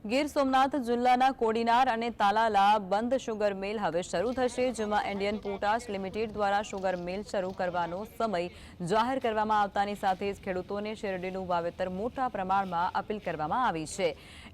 ગીર સોમનાથ જિલ્લાના કોડીનાર અને તાલાલા બંધ શુગર મિલ હવે શરૂ થશે, જેમાં ઇન્ડિયન પોટાશ લિમિટેડ દ્વારા શુગર મિલ શરૂ કરવાનો સમય જાહેર કરવામાં આવતાની સાથે જ ખેડૂતોને શેરડીનું વાવેતર મોટા પ્રમાણમાં અપીલ કરવામાં આવી છે।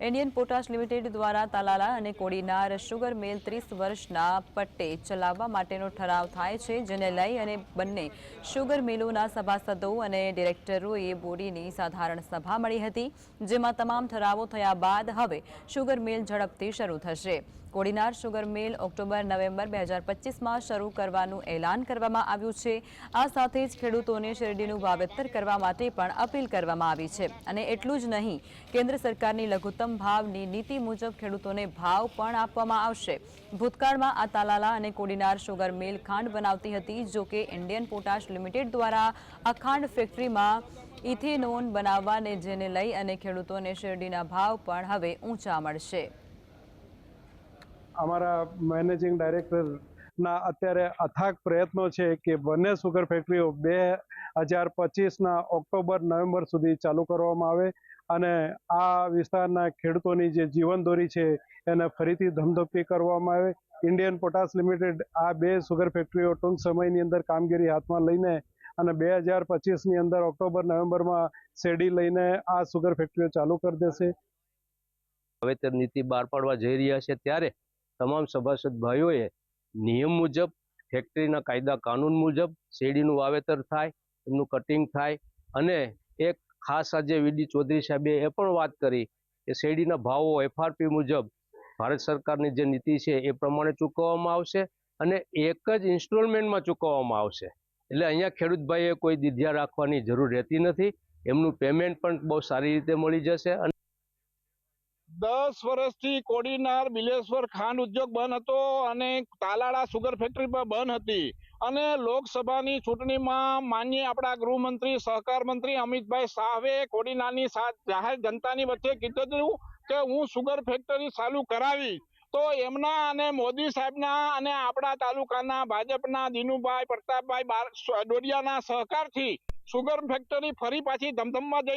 ઇન્ડિયન પોટાશ લિમિટેડ દ્વારા તાલાલા અને કોડીનાર શુગર મિલ 30 વર્ષના પટ્ટે ચલાવવા માટેનો ઠરાવ થાય છે, જેને લઈ અને બંને શુગર મિલોના સભાસદો અને ડિરેક્ટરોએ બોડીની સાધારણ સભા મળી હતી, જેમાં તમામ ઠરાવો થયા બાદ હવે શુગર મિલ ઝડપથી શરૂ થશે। કોડીનાર શુગર મિલ ઓક્ટોબર-નવેમ્બર 2025માં શરૂ કરવાનું એલાન કરવામાં આવ્યું છે। આ સાથે જ ખેડૂતોને શેરડીનું વાવેતર કરવા માટે પણ અપીલ કરવામાં આવી છે। અને એટલું જ નહીં, કેન્દ્ર સરકારની લઘુત્તમ ભાવની નીતિ મુજબ ખેડૂતોને ભાવ પણ આપવામાં આવશે। ભૂતકાળમાં આ તાલાલા અને કોડીનાર શુગર મિલ ખાંડ બનાવતી હતી, જો કે ઇન્ડિયન પોટાશ લિમિટેડ દ્વારા આ ખાંડ ફેક્ટરીમાં ઇથેનોલ બનાવવાને જેને લઈ અને ખેડૂતોને શેરડીના ભાવ પણ હવે ઊંચા મળશે। અમારા મેનેજિંગ ડાયરેક્ટરના અત્યારે અથાગ પ્રયત્નો છે કે બંને સુગર ફેક્ટરીઓ 2025ના ઓક્ટોબર-નવેમ્બર સુધી ચાલુ કરવામાં આવે અને આ વિસ્તારના ખેડૂતોની જે જીવનદોરી છે એને ફરીથી ધમધમતી કરવામાં આવે। ઇન્ડિયન પોટાશ લિમિટેડ આ બે સુગર ફેક્ટરીઓ ટૂંક સમયની અંદર કામગીરી હાથમાં લઈને અને 2025ની અંદર ઓક્ટોબર-નવેમ્બરમાં શેરડી લઈને આ સુગર ફેક્ટરીઓ ચાલુ કરી દેશે। વાવેતર નીતિ બહાર પાડવા જઈ રહ્યા છે, ત્યારે તમામ સભાસદ ભાઈઓએ નિયમ મુજબ, ફેક્ટરીના કાયદા કાનૂન મુજબ શેરડીનું વાવેતર થાય, એમનું કટિંગ થાય। અને એક ખાસ આજે વીડી ચૌધરી સાહેબે એ પણ વાત કરી કે શેરડીના ભાવો FRP મુજબ ભારત સરકારની જે નીતિ છે એ પ્રમાણે ચૂકવવામાં આવશે અને એક જ ઇન્સ્ટોલમેન્ટમાં ચૂકવવામાં આવશે। એટલે અહીંયા ખેડૂત ભાઈએ કોઈ દીધિયા રાખવાની જરૂર રહેતી નથી, એમનું પેમેન્ટ પણ બહુ સારી રીતે મળી જશે। 10 વર્ષથી કોડીનાર બિલેશ્વર ખાંડ ઉદ્યોગ બંધ હતો અને તાલાળા સુગર ફેક્ટરી પણ બંધ હતી અને લોકસભાની ચૂંટણીમાં માનનીય આપણા ગૃહમંત્રી સહકાર મંત્રી અમિતભાઈ શાહે કોડીનારની જાહેર જનતાની વચ્ચે કીધું હતું કે હું સુગર ફેક્ટરી ચાલુ કરાવી, તો એમના અને મોદી સાહેબના અને આપણા તાલુકાના ભાજપના દિનુભાઈ પ્રતાપભાઈ ડોડિયાના સહકારથી સુગર ફેક્ટરી ફરી પાછી ધમધમવા જઈ